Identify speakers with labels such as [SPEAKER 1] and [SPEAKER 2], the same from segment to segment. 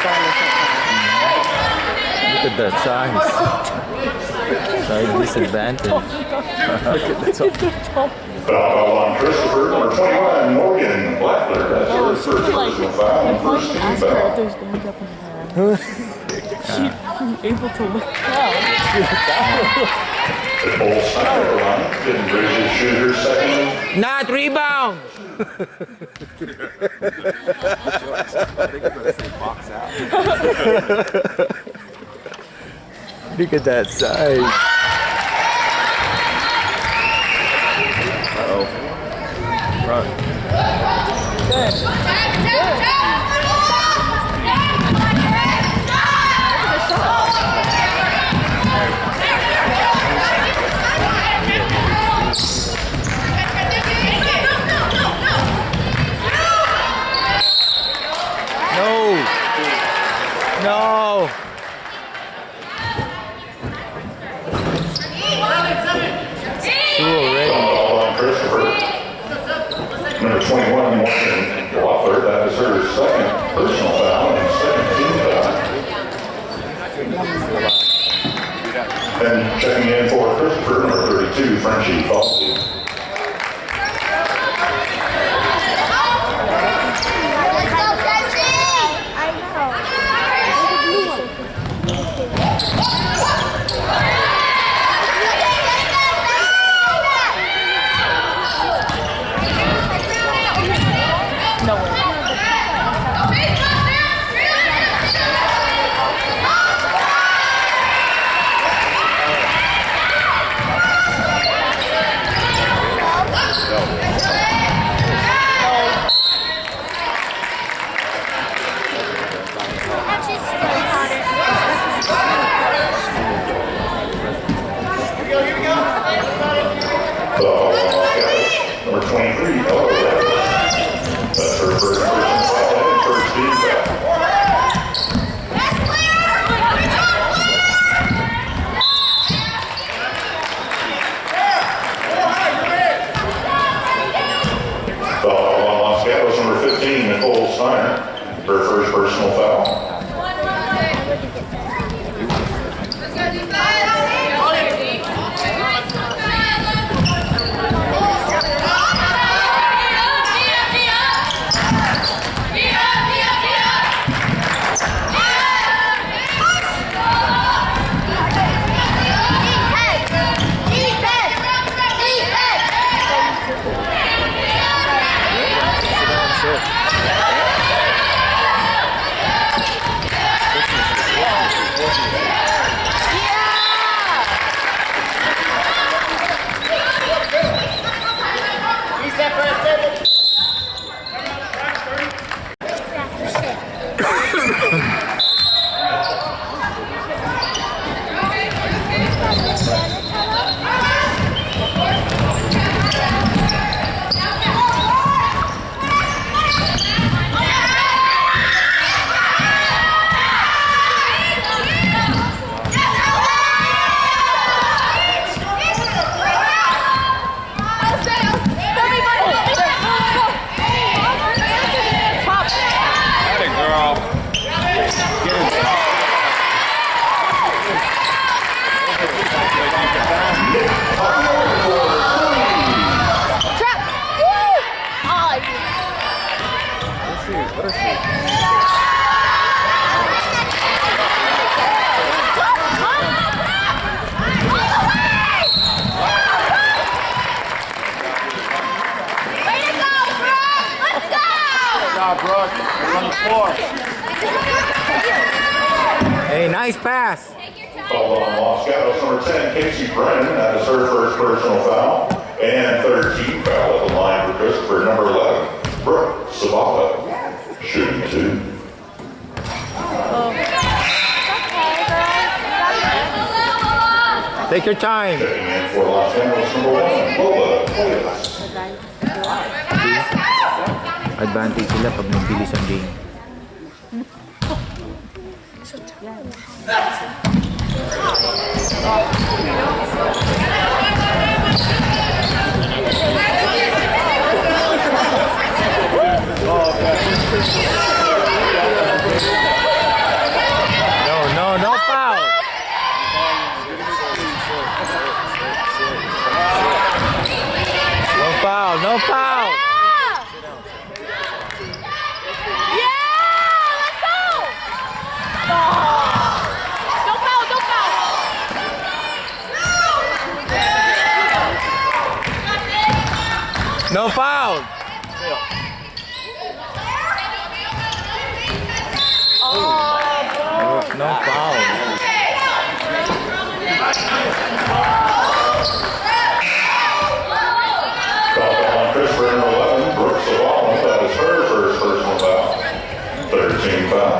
[SPEAKER 1] Look at that size. Size disadvantage. Look at that size.
[SPEAKER 2] Foul on Christopher, number 21, Morgan Blackler. That's her first personal foul and first team foul.
[SPEAKER 3] She's able to look down.
[SPEAKER 2] The Bull Snyder line didn't raise his shooter second.
[SPEAKER 1] Not rebound!
[SPEAKER 4] I think I'm going to say box out.
[SPEAKER 1] Look at that size.
[SPEAKER 4] Uh-oh. Run.
[SPEAKER 3] Good.
[SPEAKER 1] No! Two already.
[SPEAKER 2] Foul on Christopher. Number 21, Morgan Blackler. That is her second personal foul and second team foul. And checking in for Christopher, number 32, Frenchie Falsey. Number 23, Ella Reyes. That's her first person foul and first team foul. Foul on Los Gatos, number 15, Nicole Steiner. Her first personal foul.
[SPEAKER 1] Hey, nice pass.
[SPEAKER 2] Foul on Los Gatos, number 10, Casey Brennan. That is her first personal foul. And third team foul at the line for Christopher, number 11, Brooke Sabata. Shooting two.
[SPEAKER 1] Take your time.
[SPEAKER 2] Checking in for Los Gatos, number 1, Lola Cuevas.
[SPEAKER 1] Advantage sila pag nagbilis ang game. No foul. No foul.
[SPEAKER 2] Foul on Christopher, number 11, Brooks Zavala. That is her first personal foul. 13 foul.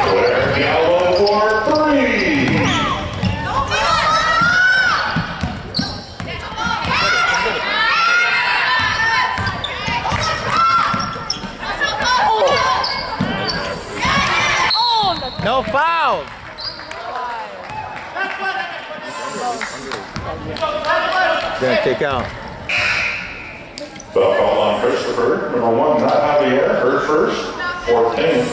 [SPEAKER 2] Blair Gallo for 3.
[SPEAKER 1] No foul. Gonna kick out.
[SPEAKER 2] Foul call on Christopher, number 1, not Javier, her first, 14.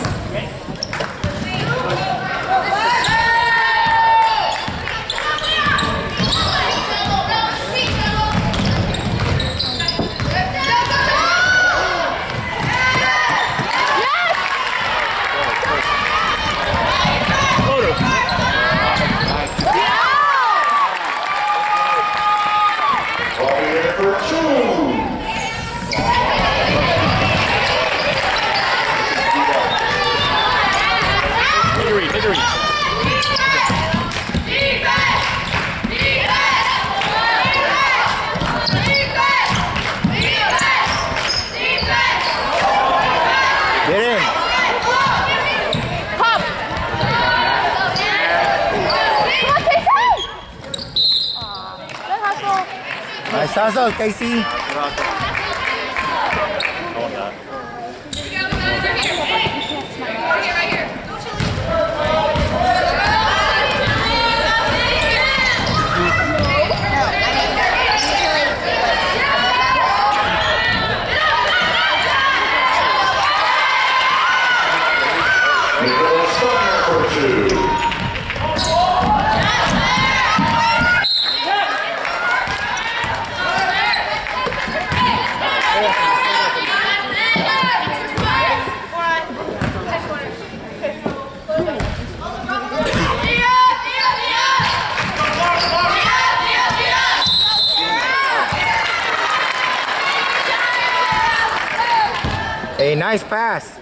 [SPEAKER 2] Javier for 2.
[SPEAKER 4] Take a reach.
[SPEAKER 1] Get in.
[SPEAKER 3] Pop! Good hustle.
[SPEAKER 1] Nice hustle, Casey.
[SPEAKER 2] Nicholas Steiner for 2.
[SPEAKER 1] A nice pass.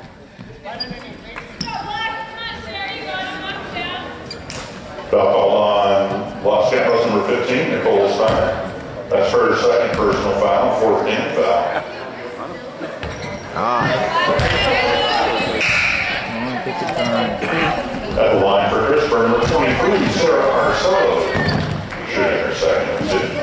[SPEAKER 2] Foul call on Los Gatos, number 15, Nicole Steiner. That's her second personal foul, 14th foul.
[SPEAKER 1] Take your time.
[SPEAKER 2] At the line for Christopher, number 23, Sarah Marcelo. Shooting her second, 2.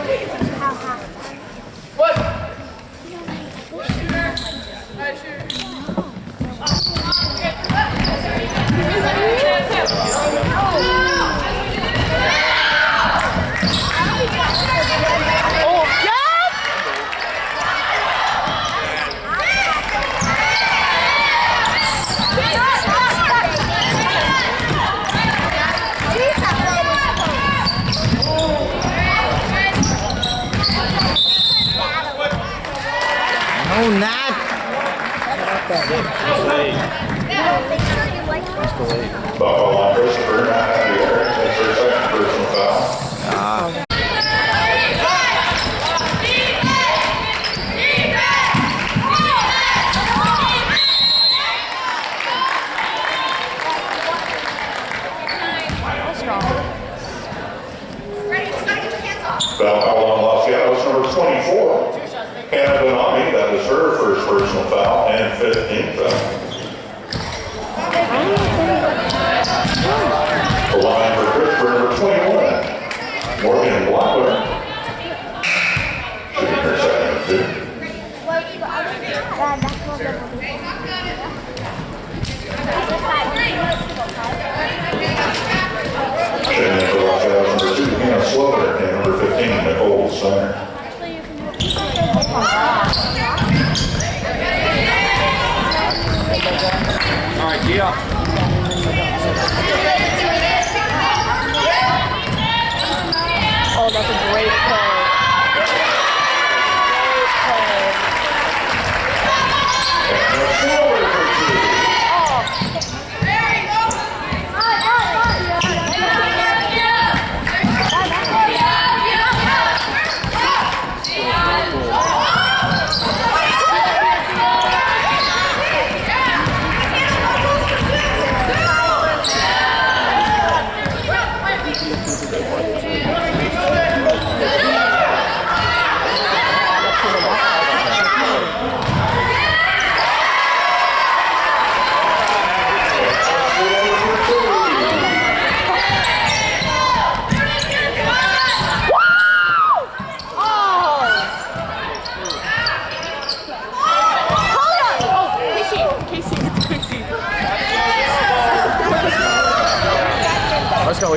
[SPEAKER 1] No, not.
[SPEAKER 2] Foul call on Christopher, not Javier. That's her second personal foul. Foul call on Los Gatos, number 24. Hannah Benami, that was her first personal foul and 15th foul. The line for Christopher, number 21. Morgan Blackwood. Shooting her second of 2. Shooting for Los Gatos, number 2, Hannah Slover, and number 15, Nicole Steiner.
[SPEAKER 4] All right, yeah.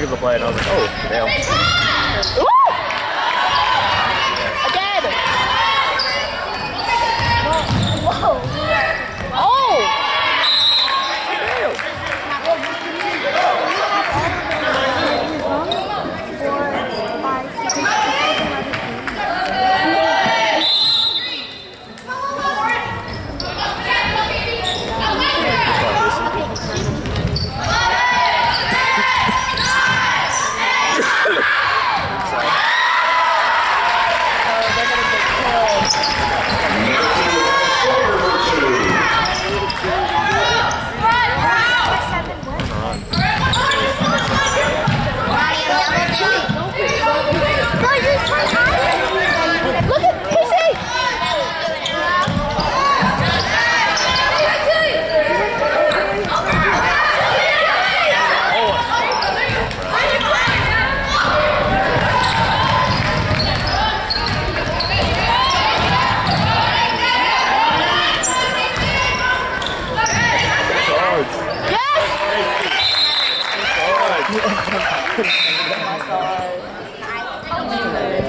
[SPEAKER 4] look at the play and I was like, oh, damn.
[SPEAKER 3] Woo! Again! Whoa! Oh!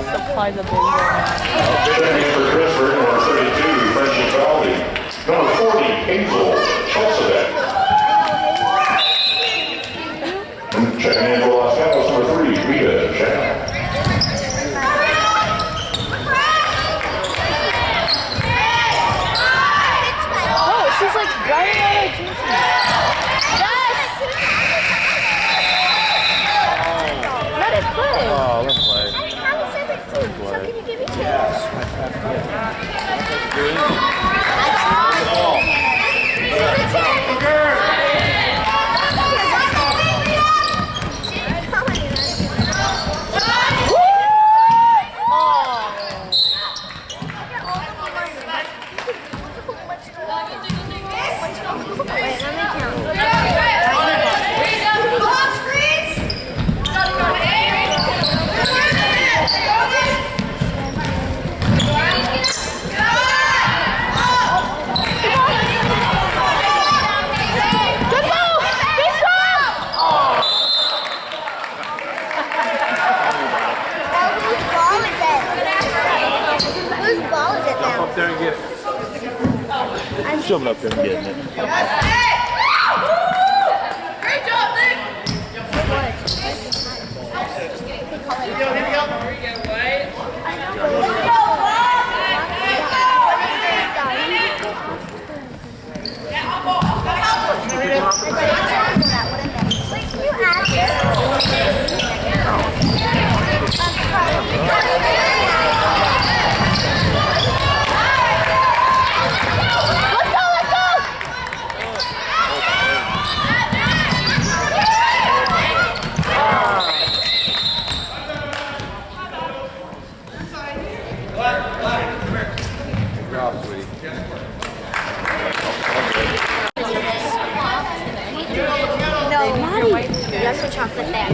[SPEAKER 3] Supply the big one.
[SPEAKER 2] For Christopher, number 32, Frenchie Valdi. Number 40, Hazel Chelseadeck. Checking in for Los Gatos, number 3, Rita Jack.
[SPEAKER 3] Oh, she's like running out of juice. Yes! Let it play.
[SPEAKER 4] Oh, let's play.
[SPEAKER 3] So can you give me two?
[SPEAKER 4] Up there and get it.
[SPEAKER 1] I'm jumping up there and getting it.
[SPEAKER 3] Great job, Nick!
[SPEAKER 5] That's for chocolate there.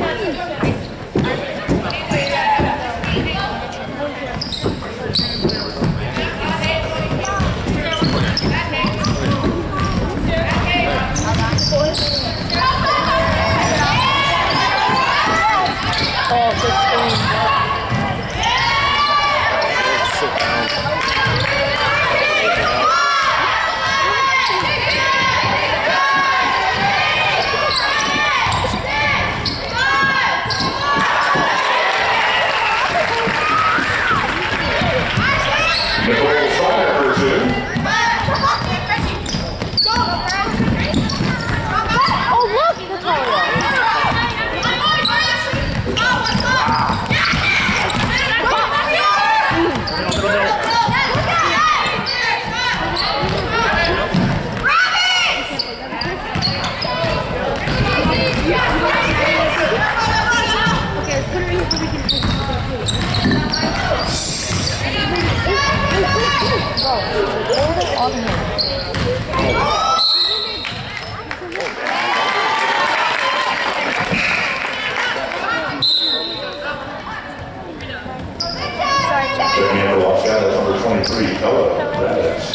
[SPEAKER 2] Checking in for Los Gatos, number 23, Ella Raditz.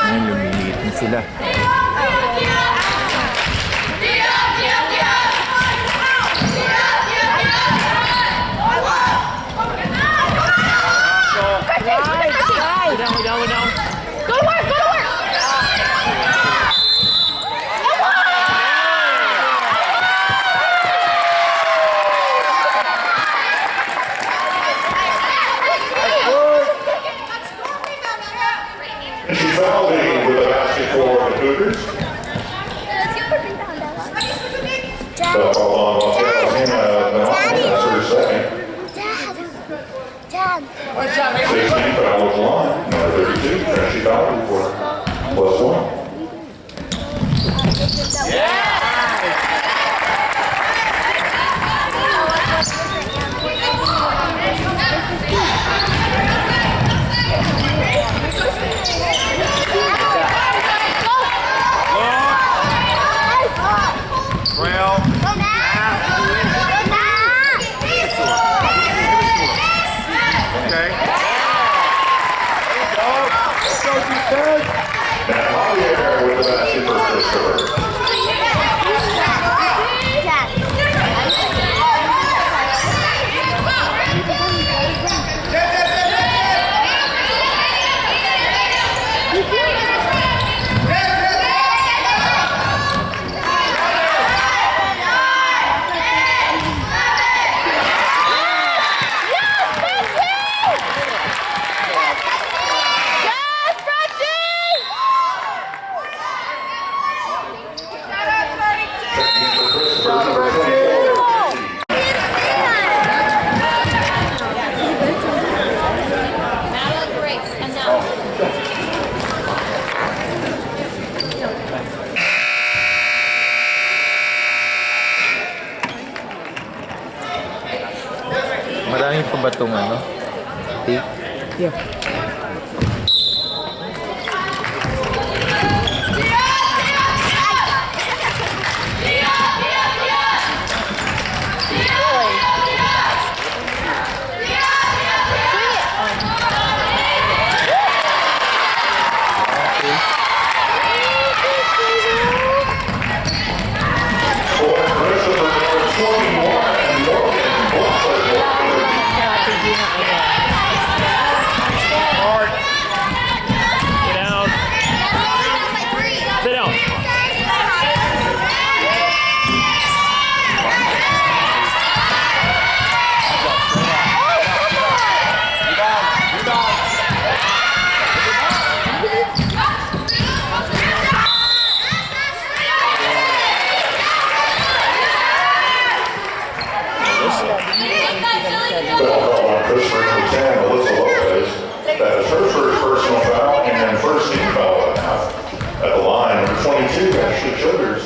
[SPEAKER 1] Ngayon lumiliit na sila.
[SPEAKER 2] Cougars. Foul called on Los Gatos. That's her second. 16 foul was line. Number 32, Tracy Fowler for +1.
[SPEAKER 4] Well, okay.
[SPEAKER 2] Now Javier with the basket for Christopher.
[SPEAKER 1] Maraming pa ba itong ano? Tape?
[SPEAKER 6] Yeah.
[SPEAKER 2] That is her first personal foul and first team foul at half. At the line, number 22, Ashley Childers.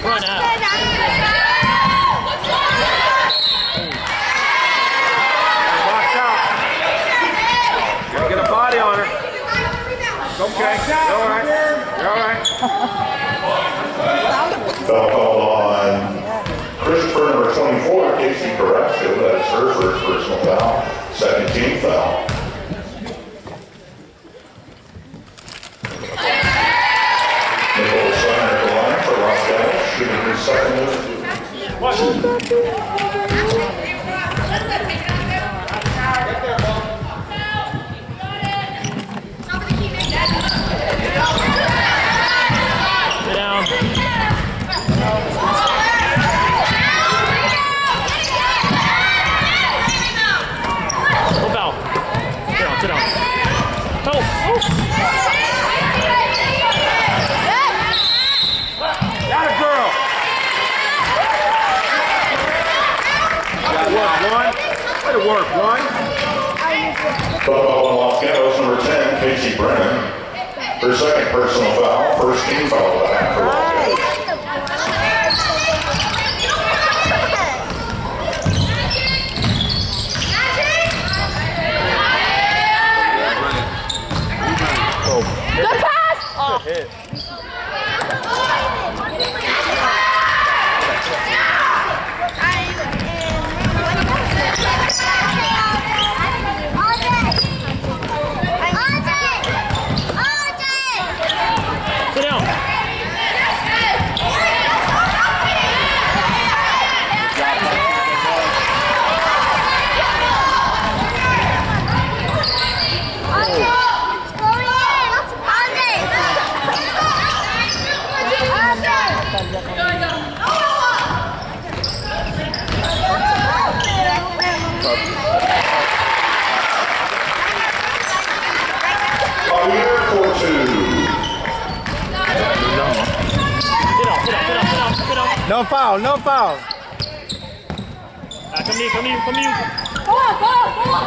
[SPEAKER 7] Run out.
[SPEAKER 4] Locked out. Gotta get a body on her. Okay, you're all right. You're all right.
[SPEAKER 2] Foul called on Christopher, number 24, Casey Carrasco. That is her first personal foul, second team foul.
[SPEAKER 4] Work one.
[SPEAKER 2] Foul on Los Gatos, number 10, Casey Brennan. Her second personal foul, first team foul at half for Los
[SPEAKER 3] Good pass! Oh.
[SPEAKER 4] Hit.
[SPEAKER 1] No foul, no foul.
[SPEAKER 4] Come here, come here, come here.
[SPEAKER 3] Go on, go on, go on.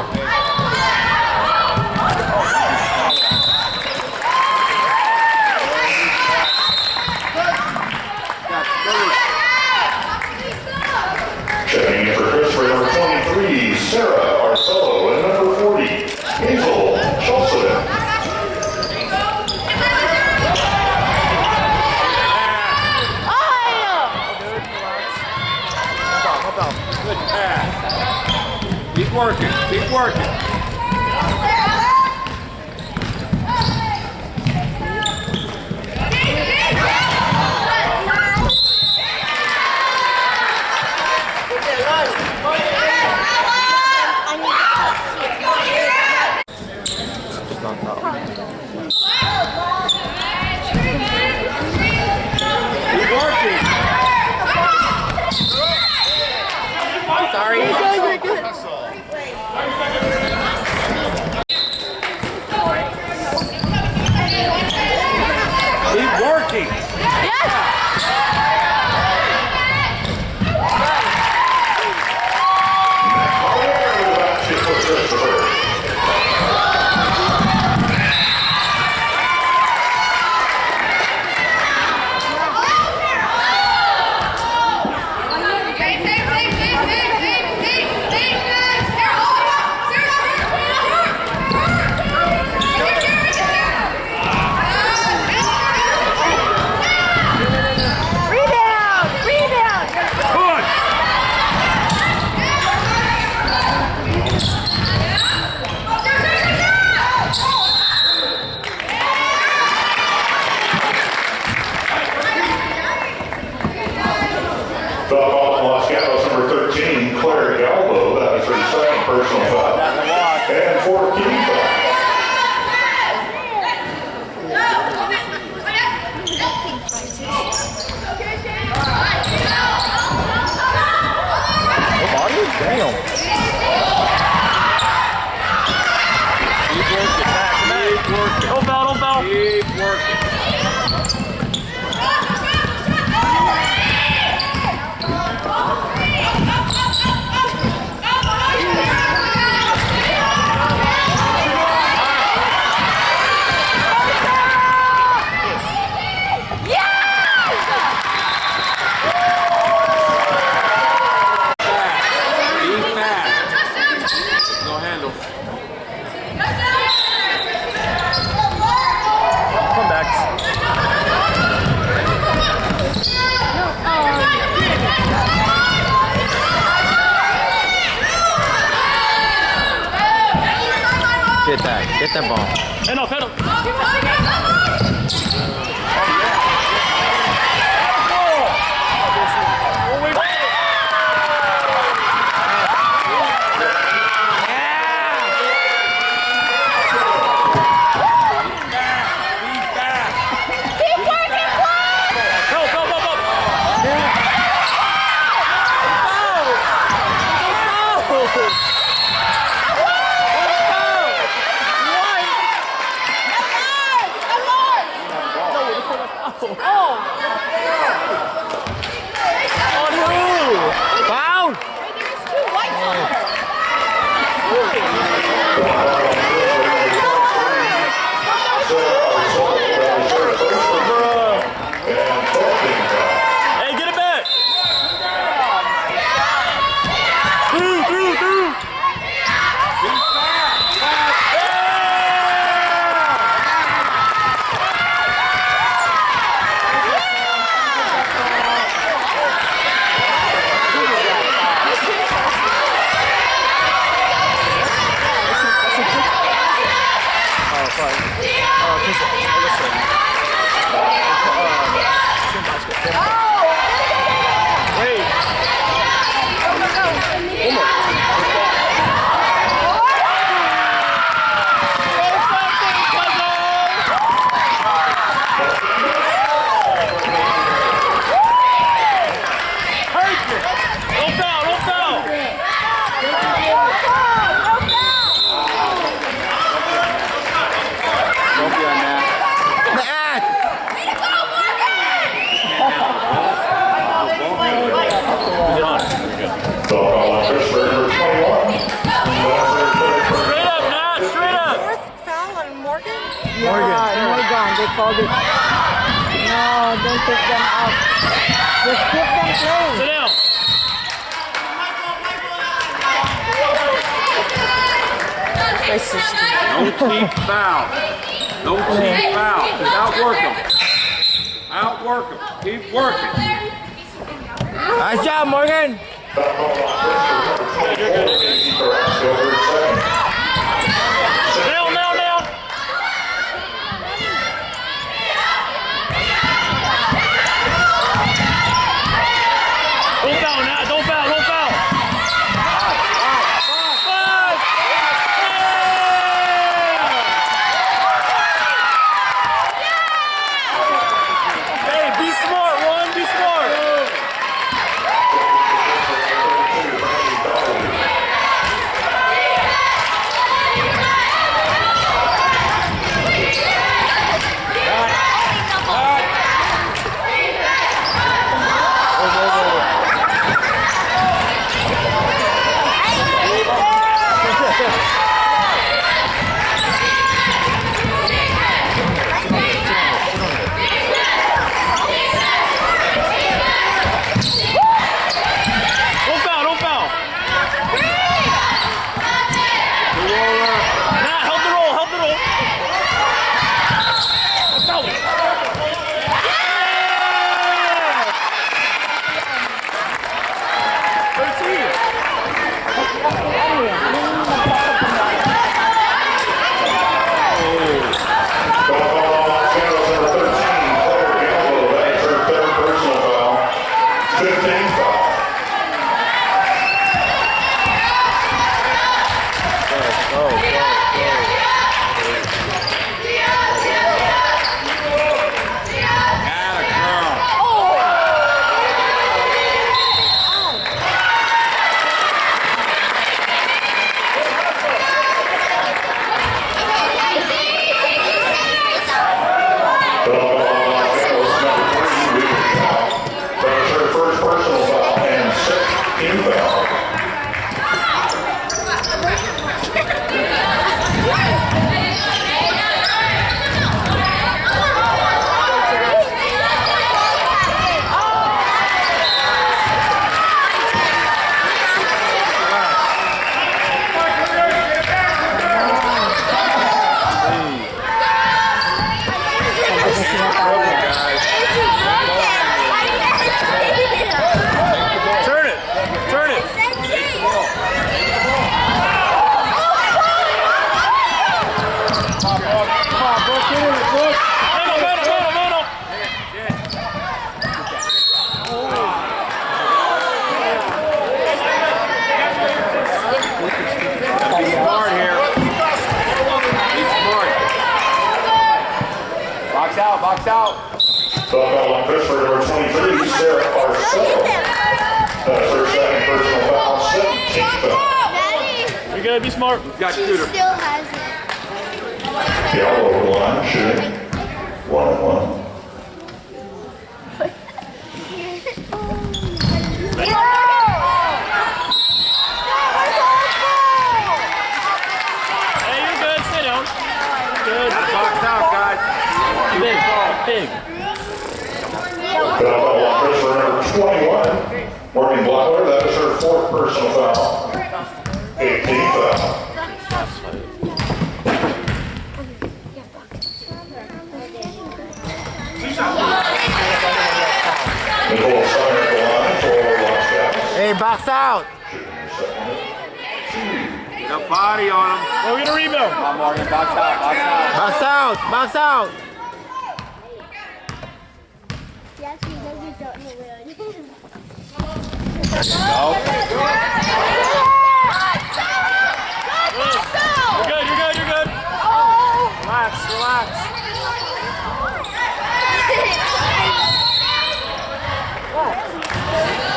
[SPEAKER 2] Checking in for Christopher, number 23, Sarah Arcello, and number 40, Hazel Chalcedon.
[SPEAKER 4] Good pass. Keep working, keep working.
[SPEAKER 1] Just not foul.
[SPEAKER 4] Keep working.
[SPEAKER 3] Sorry. You're good.
[SPEAKER 4] Keep working.
[SPEAKER 3] Yes!
[SPEAKER 2] Basket for Christopher. Foul ball on Los Gatos, number 13, Claire Galbo. That is her second personal foul. And 14 foul.
[SPEAKER 1] Nobody? Damn.
[SPEAKER 4] Keep working. Keep working.
[SPEAKER 1] Don't foul, don't foul.
[SPEAKER 4] Keep working.
[SPEAKER 1] Comebacks. Get that ball.
[SPEAKER 4] Pedal, pedal.
[SPEAKER 6] called it. No, don't take them out. Just keep them playing.
[SPEAKER 4] Sit down. No team foul. No team foul. Just outwork them. Outwork them. Keep working.
[SPEAKER 1] Nice job, Morgan.
[SPEAKER 4] Now. Don't foul. Hey, be smart, Ron, be smart.
[SPEAKER 7] Box out.
[SPEAKER 2] Foul on Christopher, number 23, Sarah Arcel. That's her second personal foul, 17th foul.
[SPEAKER 4] You gotta be smart.
[SPEAKER 7] Got shooter.
[SPEAKER 5] Still has it.
[SPEAKER 2] Gallo over the line, shooting. 1-1.
[SPEAKER 4] Hey, you're good. Sit down. Good.
[SPEAKER 7] Box out, guys.
[SPEAKER 4] Big.
[SPEAKER 2] Foul on Christopher, number 21, Morgan Blockler. That is her fourth personal foul. 18th foul. Nicole Steiner at the line for Los Gatos.
[SPEAKER 1] Hey, box out.
[SPEAKER 7] Got body on him.
[SPEAKER 4] Go get a rebound.
[SPEAKER 7] Come on, Morgan. Box out.
[SPEAKER 1] Box out.
[SPEAKER 5] Yes, we know you don't know where it is.
[SPEAKER 4] You're good. Relax.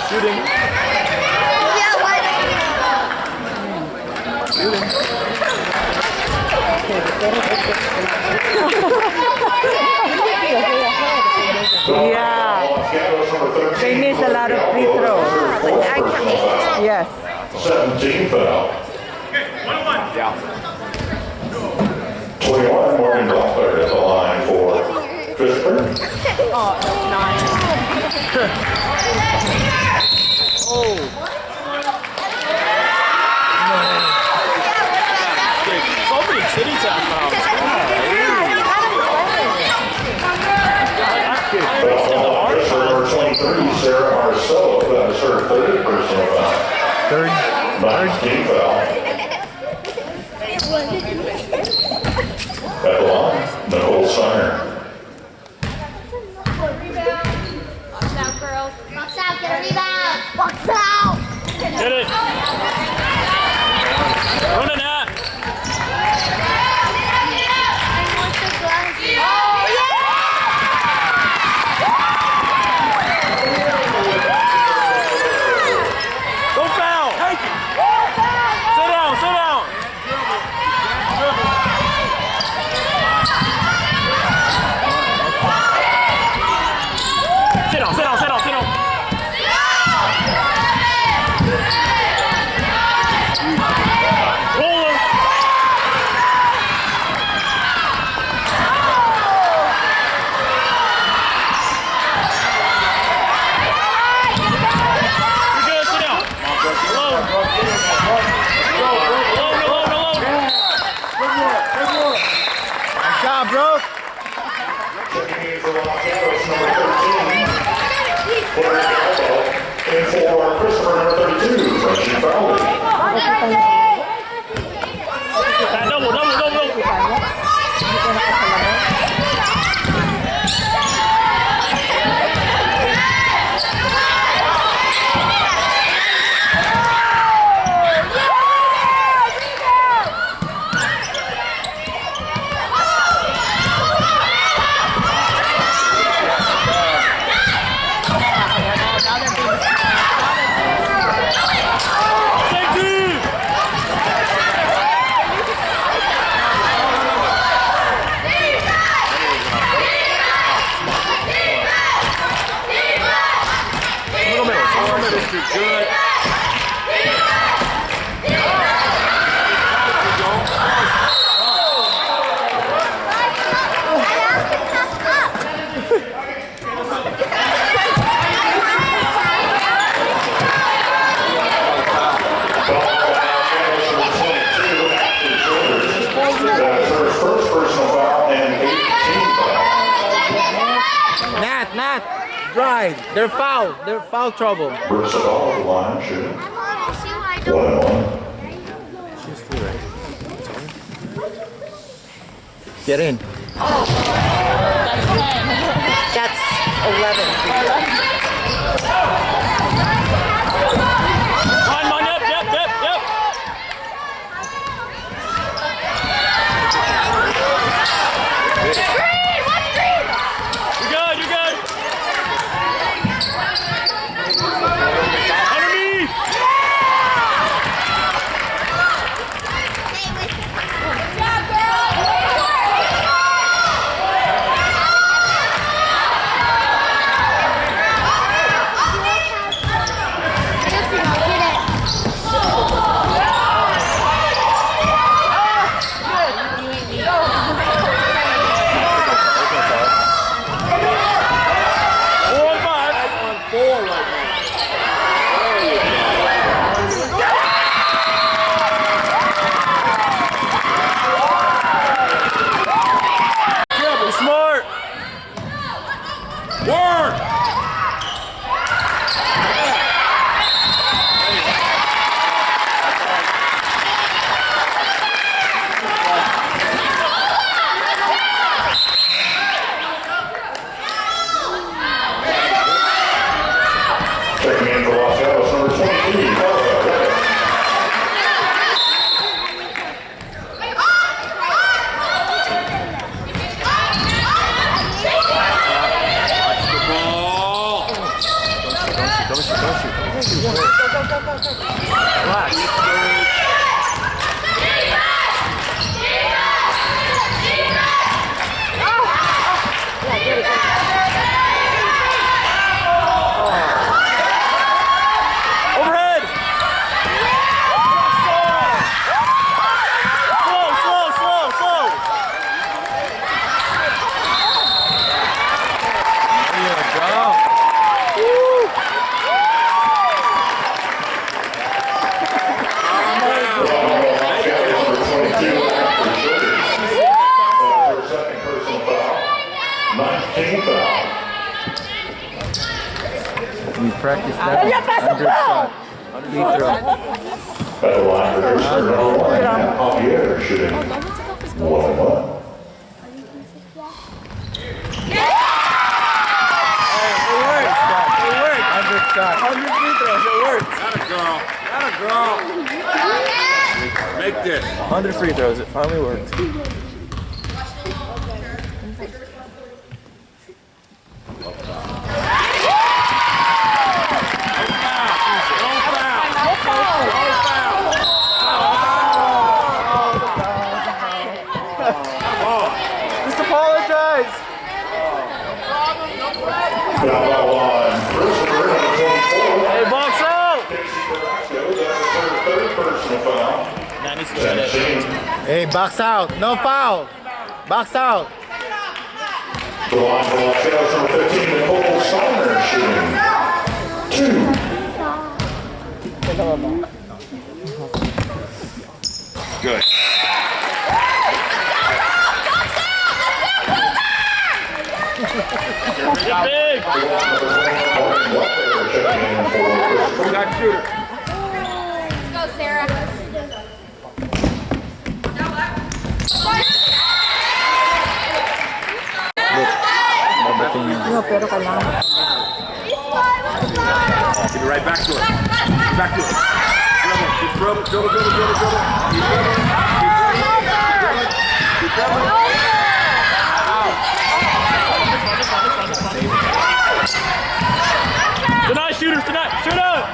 [SPEAKER 4] Shooting.
[SPEAKER 5] Yeah, what?
[SPEAKER 6] Yeah. They miss a lot of free throws. Yes.
[SPEAKER 2] 17 foul.
[SPEAKER 7] Yeah.
[SPEAKER 2] 21, Morgan Blockler at the line for Christopher.
[SPEAKER 6] Oh, that's nice.
[SPEAKER 1] Oh.
[SPEAKER 4] So many titty tap fouls.
[SPEAKER 2] Christopher number 23, Sarah Marcello, that is her third personal foul.
[SPEAKER 1] Third.
[SPEAKER 2] Ninth team foul. At the line, Nicole Steiner.
[SPEAKER 5] Box out, girls. Box out, get a rebound. Box out.
[SPEAKER 4] Get it. Run it out. Go foul. Sit down, sit down. Sit down, sit down, sit down, sit down. Roll him. You're good, sit down. Alone. Alone.
[SPEAKER 1] Good job, bro.
[SPEAKER 2] Checking in for Los Gatos, number 13. For Gallo. And for Christopher, number 32, Frenchie Fowley.
[SPEAKER 4] Double. Good.
[SPEAKER 2] That's her first personal foul and 18 foul.
[SPEAKER 1] Nat. Drive. They're foul. They're foul trouble.
[SPEAKER 2] Brooks at all at the line, shooting. 1-1.
[SPEAKER 1] Get in.
[SPEAKER 6] That's 11.
[SPEAKER 4] Mine, yep. You're good. Underneath.
[SPEAKER 1] We practiced that. 100 shot. Free throw.
[SPEAKER 2] At the line for first serve number 1, Matt Javier shooting 1-1.
[SPEAKER 4] It works.
[SPEAKER 1] 100 shots.
[SPEAKER 4] 100 free throws. It works. Not a girl. Make this.
[SPEAKER 1] 100 free throws. It finally worked. Just apologize.
[SPEAKER 2] Foul line, Christopher, number 24.
[SPEAKER 1] Hey, box out.
[SPEAKER 2] Third personal foul. Tennessee.
[SPEAKER 1] Hey, box out. No foul. Box out.
[SPEAKER 2] The line for Los Gatos, number 15, Nicole Steiner shooting 2.
[SPEAKER 4] Good.
[SPEAKER 1] Get big.
[SPEAKER 4] Shot shooter.
[SPEAKER 5] Go, Sarah.
[SPEAKER 6] No, pero kailangan.
[SPEAKER 4] Give it right back to her. Back to her. Dribble. Keep dribbling. Keep dribbling.
[SPEAKER 1] Tonight, shooters, tonight. Shoot up.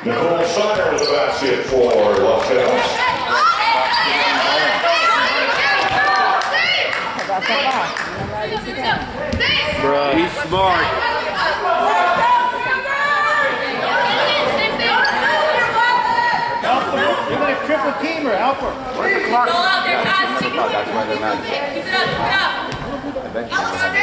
[SPEAKER 2] Nicole Steiner with the basket for Los Gatos.
[SPEAKER 1] Bro.
[SPEAKER 4] He's smart.
[SPEAKER 8] You're going to triple team her. Help her.
[SPEAKER 7] That's why they're not. Eventually.